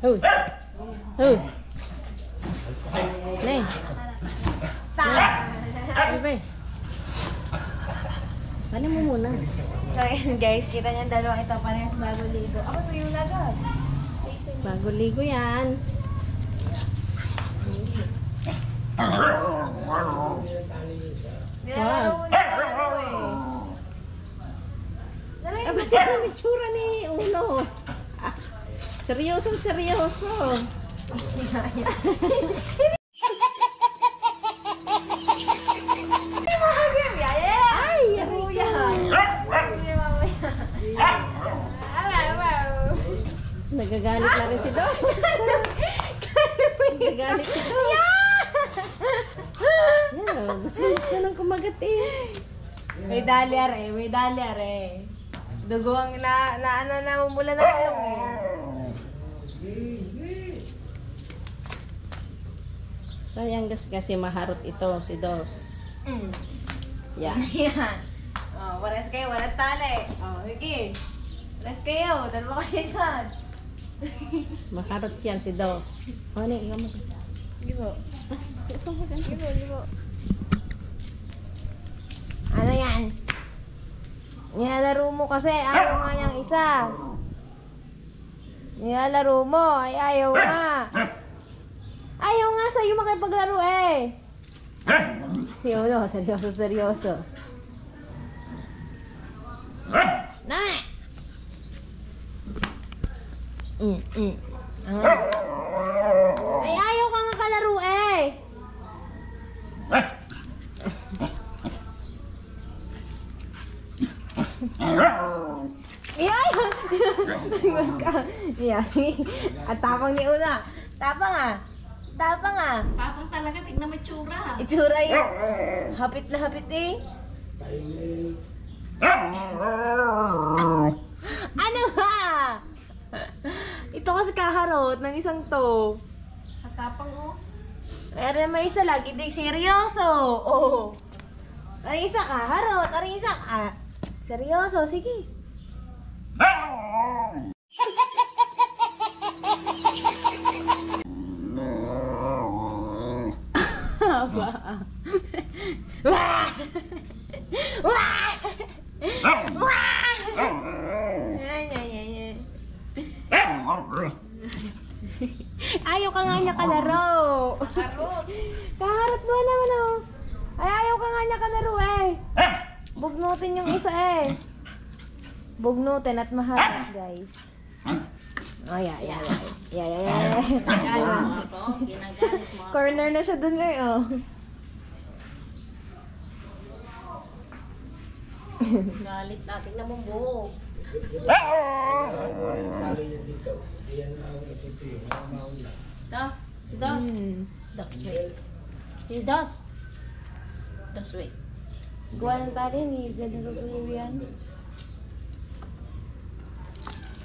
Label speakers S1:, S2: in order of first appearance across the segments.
S1: Huy. Huy. Nih. Bebe. Ano mo muna?
S2: So yun guys, kita niyo ang dalawang ito parehas bago ligo. Ako to yung agad.
S1: Bago ligo yan.
S2: Nilalaro mo na ako eh.
S1: Ah, ba't yan ang itsura ni Uno? Ah, seryoso. Ay, yari ka. Nagagalit na rin si Dos. Nagagalit si Dos. Yan, gusto nang kumagat eh.
S2: May dali are. Dugo ang namumula na kayo eh.
S1: Sayang kasi maharot ito si Dos. Yan.
S2: Yan. Oh, waras kayo, walang tali. Oh, sige. Waras kayo, dalawa kayo dyan.
S1: Maharot yan si Dos. O, ano, ikaw mo.
S2: Gibo. Gibo. Ano yan? Nilalaro mo kasi, ayaw nga niyang isa. Nilalaro mo, ay ayaw nga. Ayaw nga sa'yo makipaglaro eh. Si Uno, seryoso. Na! Ay, ayaw ka nga kalaro eh. Yeah, at tapang ni Una. Tapang ah.
S1: Tapang talaga, tignan mo itsura.
S2: Itsura yun. Hapit na hapit eh. Ano ba? Ito kasi kaharot ng isang to.
S1: Katapang oh.
S2: Meron may isa lagi di seryoso. Oh. Ang isa kaharot, ang isa seryoso, sige. Haba. Wah! Wah! Wah! Ayaw ka nga niya kalaro. Kaharot mo naman oh. Ay, ayaw ka nga niya kalaro eh. Bugnutin yung isa eh. Bugnutin at maharap guys. Oh, yeah.
S1: Ginagalit mo ako.
S2: Corner na siya dun eh oh.
S1: Galit natin na mong buhok. Si Dos. Dos, wait. Si Dos. Dos, wait.
S2: Gawa ng tali, hindi ganda gagawin yan.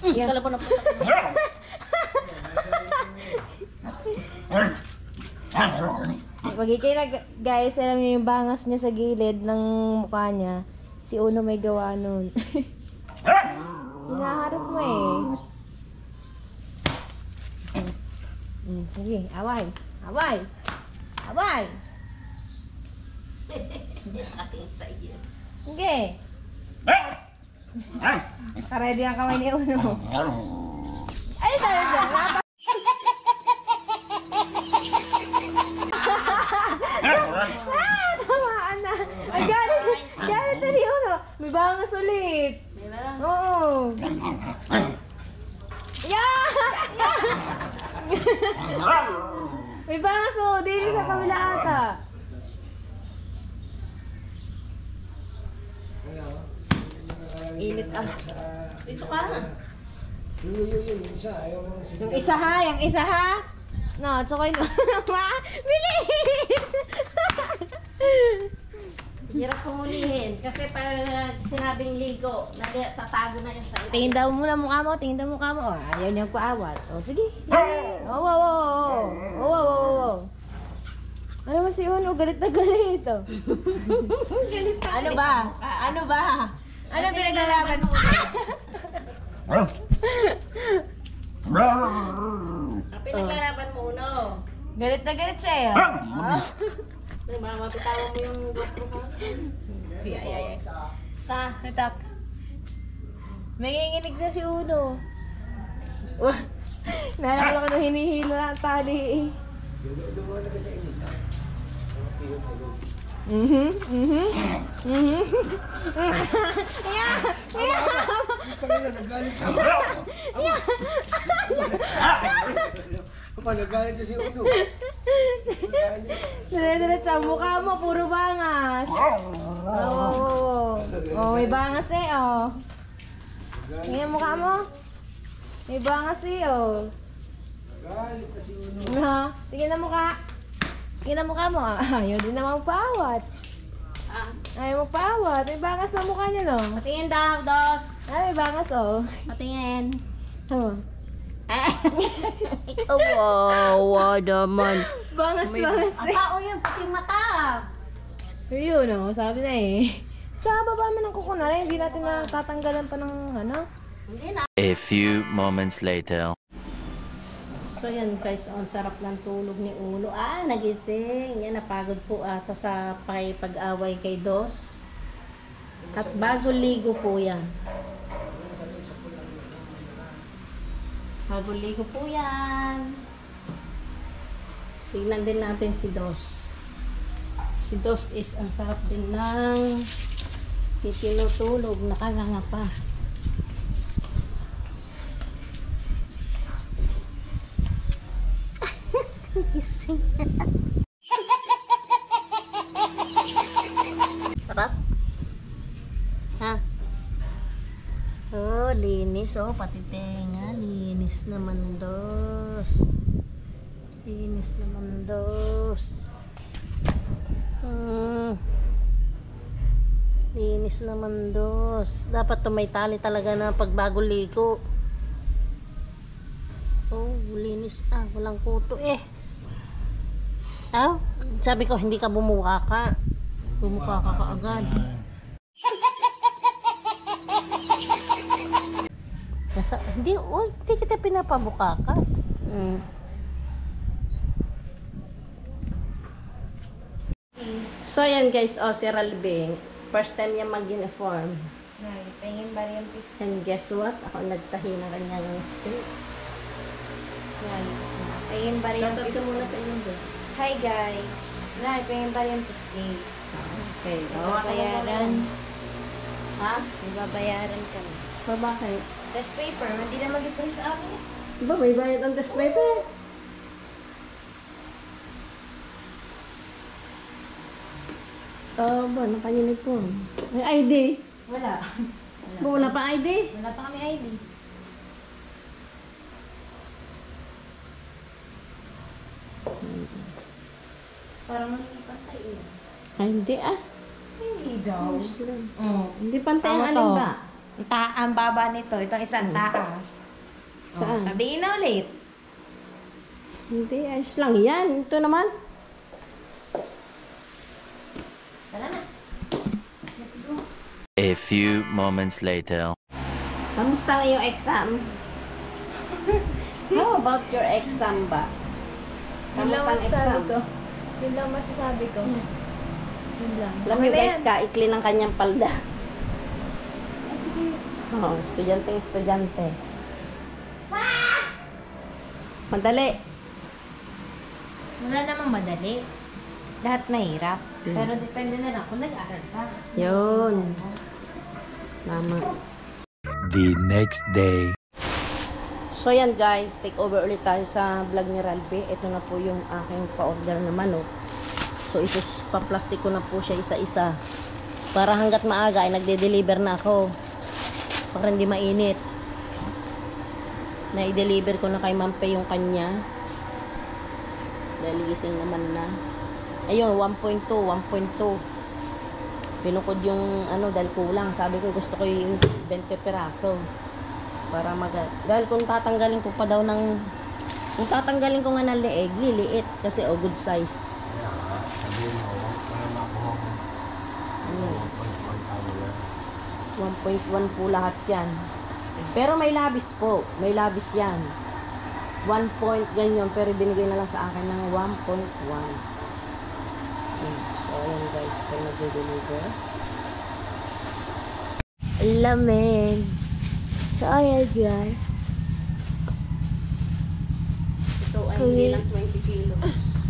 S1: Kala po na po.
S2: Pag ikay na guys, alam niyo yung bangas niya sa gilid ng mukha niya. Si Uno may gawa nun. Hinaharap mo eh. Sige, away.
S1: Ating sa iyo.
S2: Sige. Karedy ang kamay ni Uno. Ay, talaga. Tamaan na. Ay, galit na ni Uno. May bangas ulit. Oo. Yeah! May bangas o. Dili sa kabila ata. Init ah.
S1: Dito ka.
S2: Yung isa ha. No, tsaka yun. Bilis!
S1: Hirap pumulihin. Kasi pag sinabing ligo, tatago na yung salita.
S2: Tingin daw muna mukha mo. Oh, ayaw niyang paawat. Oh, sige. Wow. Ano mo si Uno? Galit na galit. Oh. Galit na. Ano ba? Ano pinaglalaban mo?
S1: Pinaglalaban mo uno.
S2: Galit na galit siya eh.
S1: Mapitawan mo yung GoPro mo.
S2: Ay.
S1: Sa?
S2: Natak. Nanginginig na si Uno. Wah. Naalala ko na hinihilo na ang tali eh. Yeah!
S3: Nagalit na si Uno.
S2: Dire-diretso ang mukha mo, puro bangas. Oh, may bangas eh, oh. Tingnan mukha mo. May bangas eh, oh.
S3: Nagalit na si Uno.
S2: Ha? Tingnan na mukha. Tingnan na mukha mo. Ayaw din naman magpaawat.
S1: Ah.
S2: Ayaw magpaawat. May bangas na mukha niya, no?
S1: Patingin daw, dos.
S2: Ay, may bangas, oh.
S1: Patingin.
S2: Ano?
S1: Wow, naman.
S2: Bangas eh.
S1: Ang tao yun, pati mata.
S2: Yun, oh. Sabi na eh. Sa baba mo ng kuko na rin. Hindi natin natatanggalan pa ng ano.
S1: Hindi na.
S4: A few moments later.
S1: So yan guys, ang sarap ng tulog ni Uno. Nagising. Yan, napagod po ata sa pakipag-away kay Dos. At bago ligo po yan. Bago ligo po yan. Tignan din natin si Dos. Si Dos is ang sarap din ng tinutulog. Nakanganga pa. Gising. Sarap. Ha? Oh, linis oh, pati tenga, linis naman Dos. Linis naman Dos. Linis naman Dos. Dapat to may tali talaga na pagbago ligo. Oh, linis walang kuto eh. Sabi ko hindi ka bumuka ka. Bumuka ka kaagad. Hindi kita pinapabuka ka. So yan guys, si Ralbing. First time niya mag-uniform.
S2: Pahingin ba rin yung
S1: And guess what? Ako nagtahi ng kanyang skirt.
S2: Pahingin ba rin yung
S1: Shoutout ka muna sa inyo doon.
S2: Hi guys. Pahingin ba rin yung 50.
S1: Okay.
S2: Babayaran.
S1: Ha?
S2: Babayaran ka na.
S1: Bakit?
S2: Test paper, hindi na mag-ipon sa akin.
S1: Diba may bayad ang test paper? Ba, nakanyunig po. May ID.
S2: Wala.
S1: Wala pa ID?
S2: Wala pa kami ID. Parang hindi pantay eh.
S1: Ay, hindi
S2: Hindi daw.
S1: Hindi pantay ang
S2: Tama
S1: alin
S2: to.
S1: ba?
S2: Ang baba nito, itong isang taas.
S1: Saan?
S2: Tabihin na ulit.
S1: Hindi, ayos lang yan. Ito naman.
S2: Tara na.
S4: A few moments later.
S1: Kamusta ang iyong exam? How about your exam ba? Kamusta ang exam?
S2: Yun lang masasabi ko. Yun lang.
S1: Alam mo guys, kaikli ng kanyang palda. Oo, estudyante. Madali.
S2: Wala namang madali. Lahat mahirap. Pero depende na lang kung nag-aaral ka.
S1: Yun. Tama.
S4: The next day.
S1: So yan guys, take over ulit tayo sa vlog ni Ralbe. Ito na po yung aking pa-order na manok. So pa-plastic ko na po siya isa-isa. Para hanggat maaga ay nagde-deliver na ako. Para hindi mainit. Na-i-deliver ko na kay Mampe yung kanya. Dahil gising naman na. Ayun, 1.2. Pinukod yung dahil kulang. Sabi ko gusto ko yung 20 peraso. Para dahil kung tatanggalin ko pa daw kung tatanggalin ko nga ng leeg, liliit. Kasi good size. 1.1 po lahat yan. Pero may labis po. May labis yan. 1 point ganyan, pero binigay na lang sa akin ng 1.1. Okay. So, ayan guys, kaya nag-deliver.
S2: Lamig. So, ayan guys.
S1: Ito ay hindi lang 20 kilos.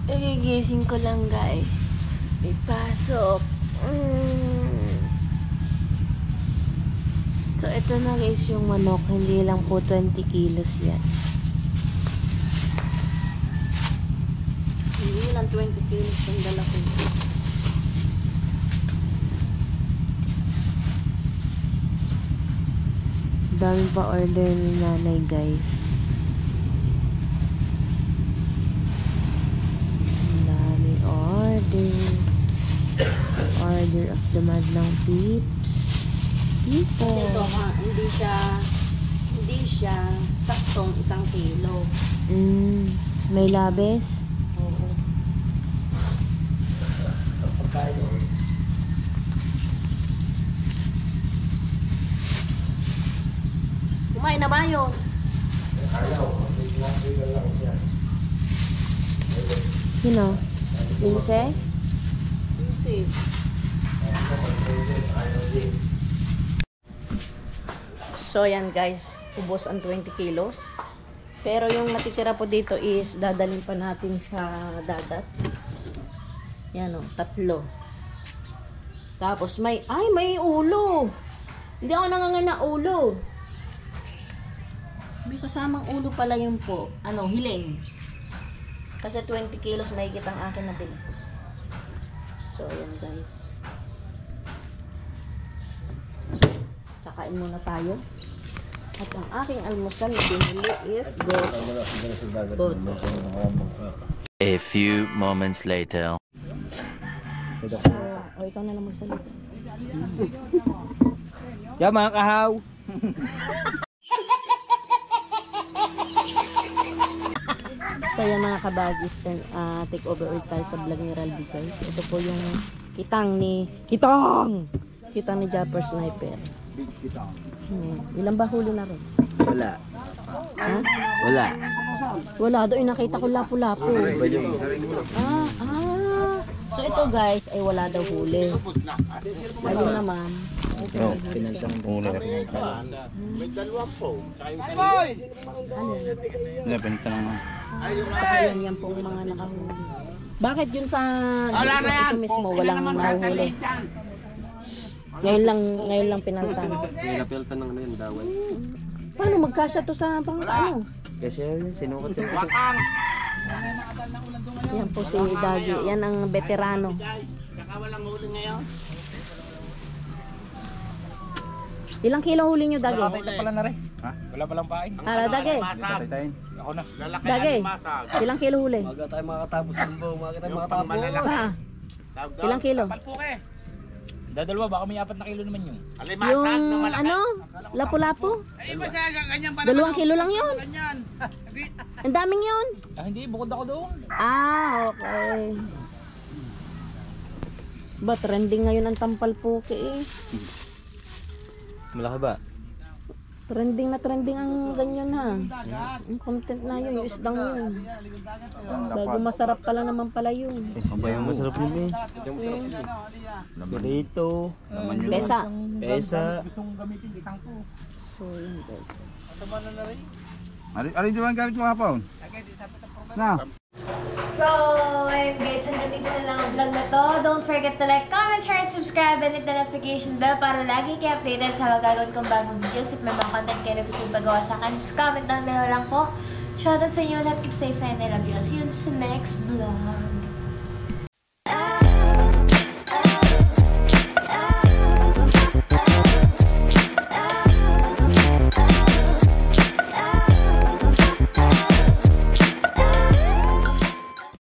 S2: Nagigising ko lang guys. Ipasok. So, ito na guys yung manok. Hindi lang po 20 kilos yan.
S1: Hindi lang 20 kilos yung dala ko.
S2: Dami pa order ni nanay guys. Dami order. Order of the madlang peeps. Dito.
S1: Kasi ito, hindi siya saktong 1 kilo.
S2: May labes.
S1: Oo. Kumain na ba yun?
S2: Sino? Linse?
S1: Easy. So, yan guys. Ubos ang 20 kilos. Pero yung matitira po dito is dadalhin pa natin sa dagat. Yan o, 3. Tapos may ulo. Hindi ako nangangana ulo. May kasamang ulo pala yun po. Hiling. Kasi 20 kilos may ang akin na bili. So, ayan guys. Kakain muna tayo. At ang aking almusal na binili is goat.
S4: A few moments later.
S1: So, ikaw na lang magsalita.
S3: Yeah, mga kahaw.
S1: So yan mga kabagis, take over ulit tayo sa vlog ni Ralby guys. Ito po yung kitang ni Japper Sniper.
S3: Big kitang.
S1: Ilan ba huli na rin?
S3: Wala.
S1: Ha?
S3: Wala.
S1: Wala, doon nakita ko lapu-lapu. So ito guys ay wala daw huli. Ayun naman.
S3: No, pinansang muna na
S5: May 2 po.
S3: Wala, pinansang naman.
S1: Saka yan pong mga nakahuli. Bakit yun sa ito mismo walang nahuhuli? Ngayon lang pinaltan.
S5: Pinapiltan ng yan, daway.
S1: Paano magkasya to sa pang ano?
S3: Kasi sinukat yung
S5: Wakang!
S1: Yan po si Dagi. Yan ang veterano.
S5: Saka walang huli ngayon.
S1: Ilang kilo huli nyo, Dagi?
S5: pala na rin. Ha? Wala palang pain.
S1: Dagi.
S5: Ako na. Lalaki
S1: Dagi.
S5: masag.
S1: Ilang kilo huli?
S3: Maga tayo makatapos ng buong, maga tayo
S5: Yung
S3: makatapos.
S5: pangmalalaki.
S1: Ha? Ilang kilo?
S5: Palpuke.
S6: Dadalwa, baka may 4 na kilo naman yun.
S5: Alimasag na
S1: Yung
S5: malaki.
S1: lapu-lapu?
S5: Ay, iba siya, ganyan pa
S1: 2 kilo lang yun.
S5: Ganyan.
S1: Ang daming yun.
S6: Hindi, bukod ako doon.
S1: Okay. Ba, trending ngayon ang tampalpuke eh.
S3: Malaki ba?
S1: Trending ang ganyan ha. Yung content na yun, yung isdang yun. Bago masarap pala naman pala yun.
S3: Aba yung masarap yun eh. Burrito.
S1: Pesa.
S3: Pesa.
S1: So yun guys.
S3: Ano yung gamit mo hapon? Na.
S2: So, ayun guys, hanggang dito na lang ang vlog na to. Don't forget to like, comment, share, and subscribe, and hit the notification bell para lagi kayo updated sa mga gagawin kong bagong videos. If may mga content kayo na gusto yung pagawa sa akin, just comment down below lang po. Shoutout sa inyo lahat, keep safe and I love you. I'll see you in the next vlog.